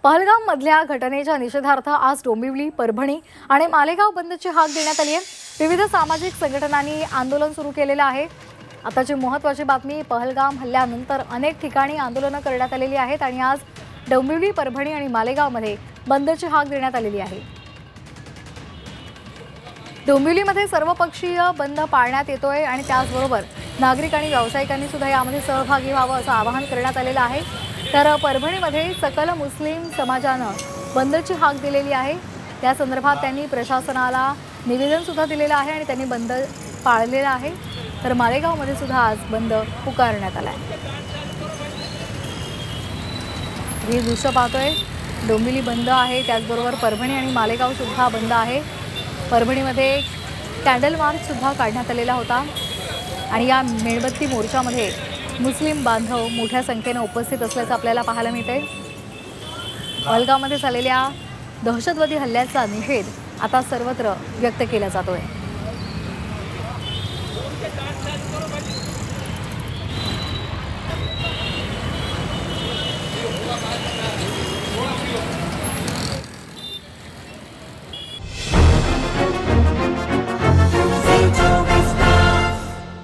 पहलगाम मधल्या घटनेच्या निषेधार्थ आज डोंबिवली, परभणी आणि मालेगाव बंदची हाक देण्यात आली आहे। विविध सामाजिक संघटनांनी आंदोलन सुरू केलेलं आहे। आताची महत्त्वाची बातमी, पहलगाम हल्ल्यानंतर अनेक ठिकाणी आंदोलनं करण्यात आलेली आहेत आणि आज डोंबिवली, परभणी आणि मालेगावमध्ये बंदची हाक देण्यात आलेली आहे। डोंबिवलीमध्ये सर्वपक्षीय बंद पाळण्यात येतोय आणि त्याचबरोबर नागरिक आणि व्यावसायिकांनी सुद्धा यामध्ये सहभागी व्हावं असं आवाहन करण्यात आलेलं आहे। तर परभणीमध्ये सकल मुस्लिम समाजानं बंदची हाक दिलेली आहे। त्या संदर्भात त्यांनी प्रशासनाला निवेदन सुद्धा दिलेलं आहे आणि त्यांनी बंद पाळलेला आहे। तर मालेगावमध्ये सुद्धा आज बंद पुकारण्यात आला आहे। हे दृश्य पाहतोय, डोंबिवली बंद आहे, त्याचबरोबर परभणी आणि मालेगाव सुद्धा बंद आहे। परभणीमध्ये कॅन्डल मार्च सुद्धा काढण्यात आलेला होता आणि या मेणबत्ती मोर्चामध्ये मुस्लिम बांधव मोठ्या संख्येने उपस्थित असल्याचं आपल्याला पाहायला मिळते। पहलगाममध्ये झालेल्या दहशतवादी हल्ल्याचा निषेध आता सर्वत्र व्यक्त केला जातोय।